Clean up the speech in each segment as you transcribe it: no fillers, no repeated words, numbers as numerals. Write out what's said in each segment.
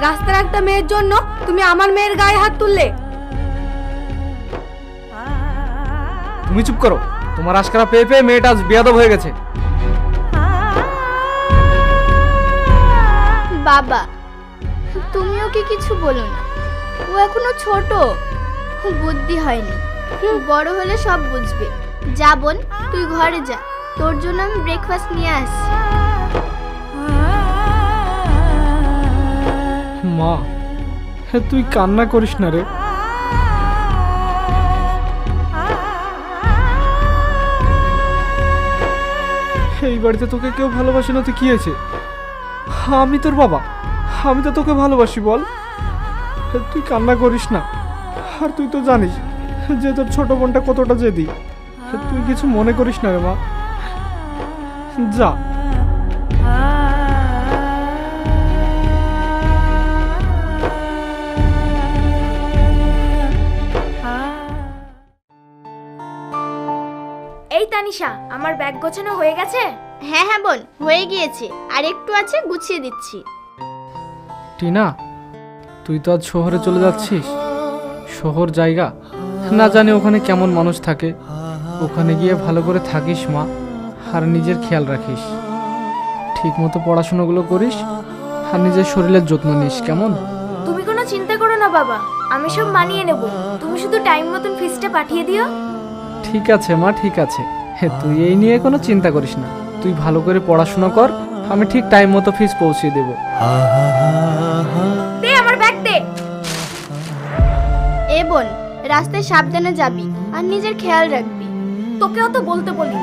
রাস্তার একটা মেয়ের জন্য তুমি আমার মেয়ের গায়ে হাত তুললে। তুমি চুপ করো। তোমার আশকারা পেয়ে পেয়ে মেয়েটা আজ বেয়াদব হয়ে গেছে। বাবা, তুমি ওকে কিছু বলো না, ও এখনো ছোট, বুদ্ধি হয়নি, বড় হলে সব বুঝবে। যা বোন, তুই ঘরে যা, তোর জন্য আমি ব্রেকফাস্ট নিয়ে আসছি। মা, তুই কান্না করিস না রে। এই বাড়িতে তোকে কেউ ভালোবাসে না তো কি হয়েছে? আমি তোর বাবা, আমি তো তোকে ভালোবাসি। বল, তুই কান্না করিস না। আর তুই তো জানিস যে তোর ছোট বোনটা কতটা জেদি। তুই কিছু মনে করিস না রে মা, যা। এই তানিশা, আমার ব্যাগ গোছানো হয়ে গেছে? হ্যাঁ হ্যাঁ বোন, হয়ে গিয়েছে, আর একটু আছে, গুছিয়ে দিচ্ছি। টিনা, তুই তো আজ শহরে চলে যাচ্ছিস। শহর জায়গা, না জানি ওখানে কেমন মানুষ থাকে। ওখানে গিয়ে ভালো করে থাকিস মা, আর নিজের খেয়াল রাখিস। ঠিক মতো পড়াশোনাগুলো করিস, আর নিজের শরীরের যত্ন নিস, কেমন? তুমি কোনো চিন্তা করো না বাবা, আমি সব মানিয়ে নেব। তুমি শুধু টাইম মতন ফিসটা পাঠিয়ে দিও। ঠিক আছে মা, ঠিক আছে। তুই এই নিয়ে কোনো চিন্তা করিস না। তুই ভালো করে পড়াশোনা কর, আমি ঠিক টাইম মতো ফিস পৌঁছে দেব। দে আমার ব্যাগ দে। এ বোন, রাস্তায় সাবধানে যাবি আর নিজের খেয়াল রাখবি। তোকেও তো বলতে বলি।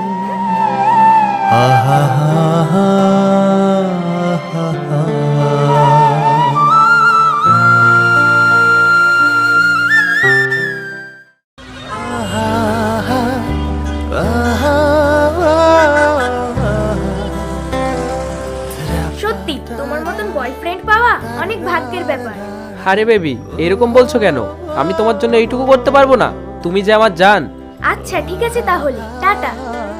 সত্যি তোমার মতন বয়ফ্রেন্ড পাওয়া অনেক ভাগ্যের ব্যাপার। আরে বেবি, এরকম বলছো কেন? আমি তোমার জন্য এইটুকু করতে পারবো না? তুমি যে আমার জান। আচ্ছা ঠিক আছে, তাহলে টাটা।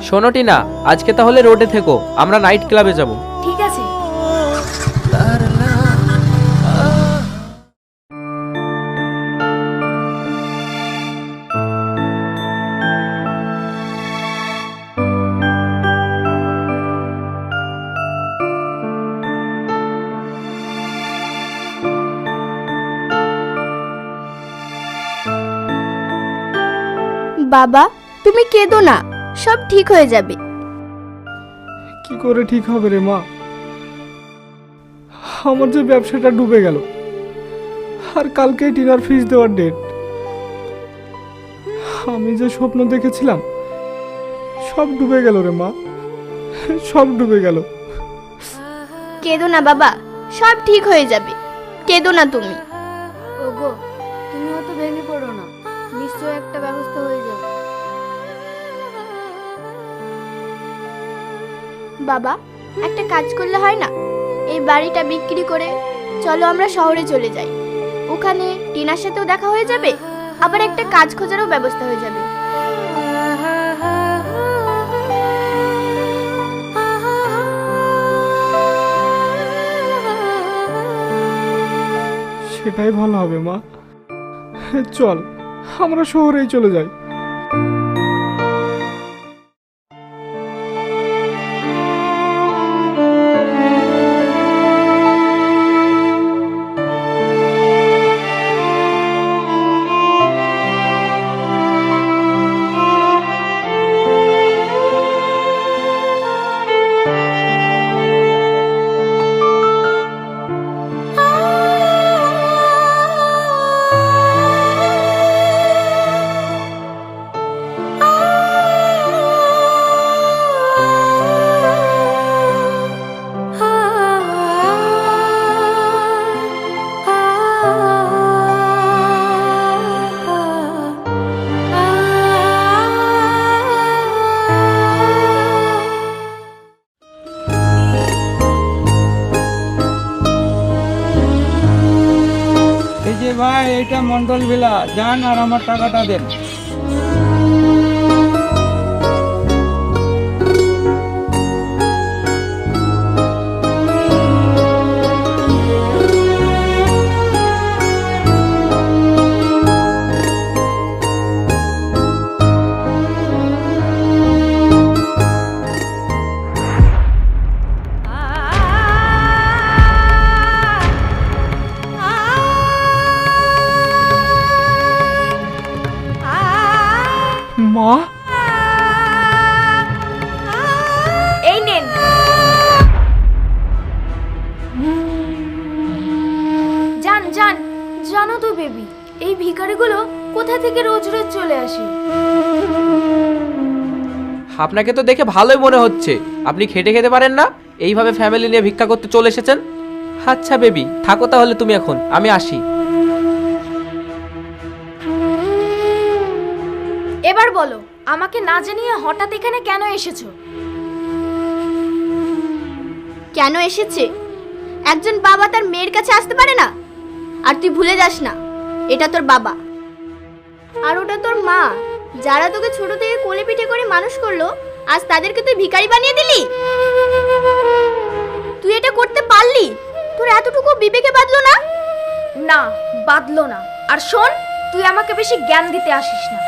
শোনো টিনা, আজকে তাহলে রোডে থেকো, আমরা নাইট ক্লাবে যাব। ঠিক আছে। বাবা, তুমি কেঁদো না, সব ঠিক হয়ে যাবে। কি করে ঠিক হবে রে মা? আমার যে ব্যবসাটা ডুবে গেল, আর কালকেই টিনার ফিস দেওয়ার ডেট। আমি যে স্বপ্ন দেখেছিলাম সব ডুবে গেল রে মা, সব ডুবে গেল। কেঁদো না বাবা, সব ঠিক হয়ে যাবে, কেঁদো না তুমি। ওগো, তুমি অত ভেঙে পড়ো না, নিশ্চয়ই একটা ব্যবস্থা হয়ে যাবে। বাবা, একটা কাজ করলে হয় না? এই বাড়িটা বিক্রি করে চলো আমরা শহরে চলে যাই। ওখানে টিনার সাথেও দেখা হয়ে যাবে, আবার একটা কাজ খোঁজারও ব্যবস্থা হয়ে যাবে। সেটাই ভালো হবে মা। চল, আমরা শহরেই চলে যাই। ভাই, এটা মন্ডল ভিলা, যান আর আমার টাকাটা দেন। যান। জানো তো বেবি, এই ভিখারিগুলো কোথা থেকে রোজ রোজ চলে আসে। আপনাকে তো দেখে ভালোই মনে হচ্ছে আপনি খেটে খেতে পারেন না, এইভাবে ফ্যামিলি নিয়ে ভিক্ষা করতে চলে এসেছেন। আচ্ছা বেবি, থাকো তাহলে তুমি এখন, আমি আসি। এবার বলো, আমাকে না জানিয়ে হঠাৎ এখানে কেন এসেছো? কেন এসেছে? একজন বাবা তার মেয়ের কাছে আসতে পারে না? আর তুই ভুলে যাস না, এটা তোর বাবা আর ওটা তোর মা, যারা তোকে ছোট থেকে কোলে পিঠে করে মানুষ করলো, আজ তাদেরকে তুই ভিখারি বানিয়ে দিলি। তুই এটা করতে পারলি? তোর এতটুকু বিবেকে বাঁধলো না? না, বাদলো না। আর শোন, তুই আমাকে বেশি জ্ঞান দিতে আসিস না।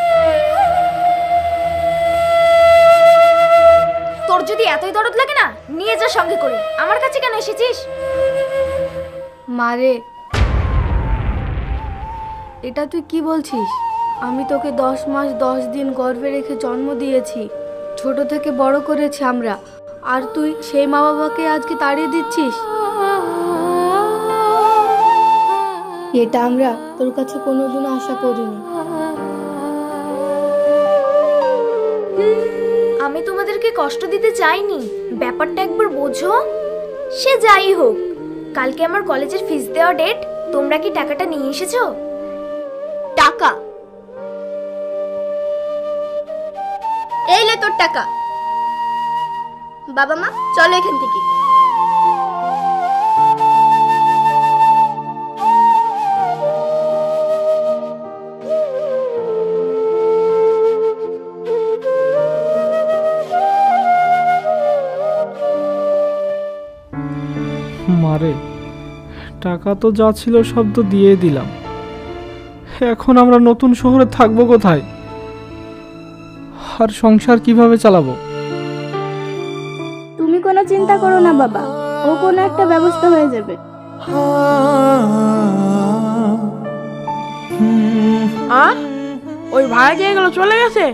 তোর যদি এতই দরদ লাগে না, নিয়ে যা সঙ্গে করে। আমার কাছে কেন এসেছিস? মারে, এটা তুই কি বলছিস? আমি তোকে 10 মাস 10 দিন গর্ভে রেখে জন্ম দিয়েছি, ছোট থেকে বড় করেছি আমরা, আর তুই সেই মা বাবাকে আজকে তাড়িয়ে দিচ্ছিস? এটা আমরা তোর কাছে কোনোদিনও আশা করিনি। আমি তোমাদেরকে কষ্ট দিতে চাইনি, ব্যাপারটা একবার বোঝো। সে যাই হোক, কালকে আমার কলেজের ফিস দেওয়া ডেট। তোমরা কি টাকাটা নিয়ে এসেছো? টাকা? এই লে তোর টাকা। বাবা মা, চলো এখান থেকে। মারে, টাকা তো যা ছিল সব তো দিয়ে দিলাম, এখন আমরা নতুন শহরে থাকবো কোথায়? আর সংসার কিভাবে চালাবো? তুমি কোনো চিন্তা করো না বাবা, ও কোনো একটা ব্যবস্থা হয়ে যাবে। ওই ভাড়া দিয়ে গেল, চলে গেছে?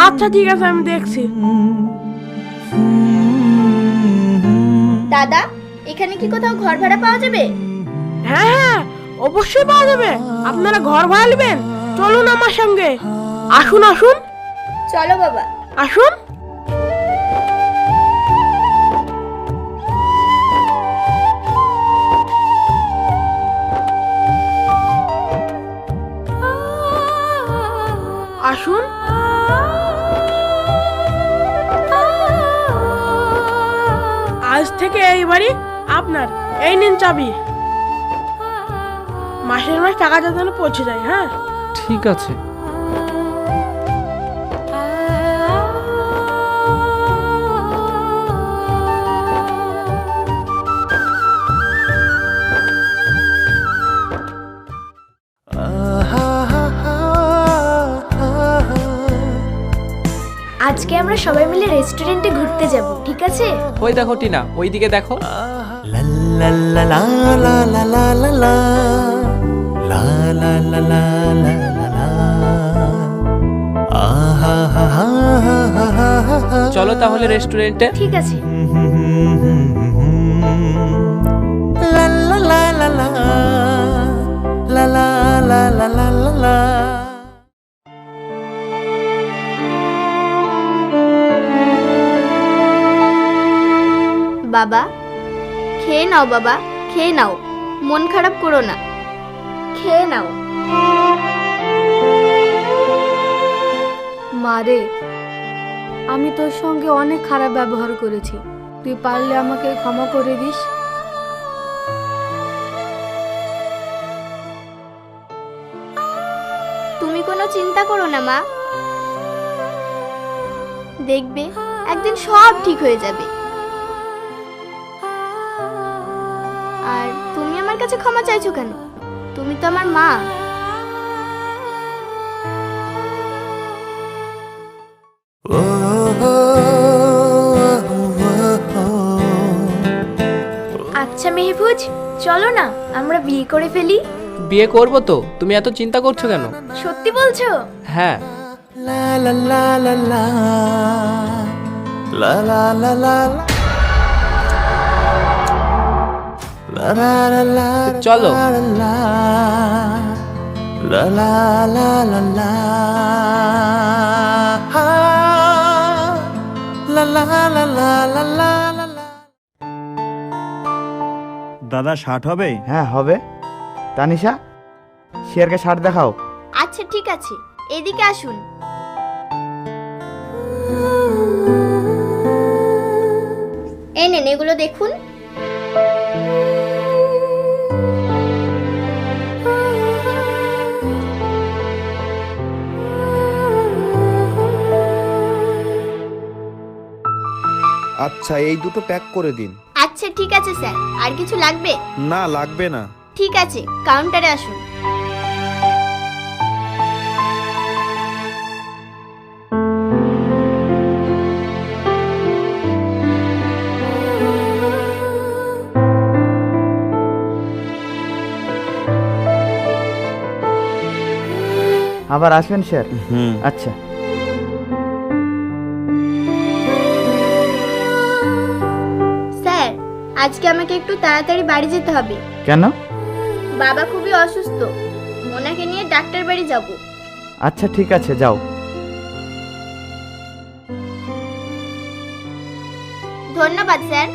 আচ্ছা ঠিক আছে, আমি দেখছি। দাদা, এখানে কি কোথাও ঘর ভাড়া পাওয়া যাবে? হ্যাঁ হ্যাঁ, অবশ্যই পাওয়া যাবে। আপনারা ঘর ভাড়া নেবেন? চলুন আমার সঙ্গে। আসুন আসুন চলো বাবা। আসুন। আসুন। আজ থেকে এই বাড়ি আপনার। এই নিন চাবি। মাসের মাস টাকাটা যেন পৌঁছে যায়। হ্যাঁ ঠিক আছে। আজকে আমরা সবাই মিলে রেস্টুরেন্টে ঘুরতে যাব, ঠিক আছে? ওই দেখো টিনা, ওইদিকে দেখো। চলো তাহলে রেস্টুরেন্টে। ঠিক আছে। বাবা, খেয়ে নাও বাবা, খেয়ে নাও, মন খারাপ করো না, খেয়ে নাও। মারে, আমি তোর সঙ্গে অনেক খারাপ ব্যবহার করেছি, তুই পারলে আমাকে ক্ষমা করে দিস। তুমি কোনো চিন্তা করো না মা, দেখবে একদিন সব ঠিক হয়ে যাবে। আর তুমি আমার কাছে ক্ষমা চাইছো কেন? তুমি তো আমার মা। আচ্ছা মেহফুজ, চলো না আমরা বিয়ে করে ফেলি। বিয়ে করবো তো, তুমি এত চিন্তা করছো কেন? সত্যি বলছো? হ্যাঁ। চলো। দাদা শার্ট হবে? হ্যাঁ হবে। তানিশা, শেয়ারকে শার্ট দেখাও। আচ্ছা ঠিক আছে, এদিকে আসুন। এই নেন, এগুলো দেখুন। আচ্ছা, এই দুটো প্যাক করে দিন। আচ্ছা ঠিক আছে স্যার, আর কিছু লাগবে? না, লাগবে না। ঠিক আছে, কাউন্টারে আসুন। আবার আসবেন স্যার? হুম। আচ্ছা। স্যার, আজকে আমাকে একটু তাড়াতাড়ি বাড়ি যেতে হবে। কেন? বাবা খুবই অসুস্থ, ওনাকে নিয়ে ডাক্তার বাড়ি যাব। আচ্ছা ঠিক আছে, যাও। ধন্যবাদ স্যার।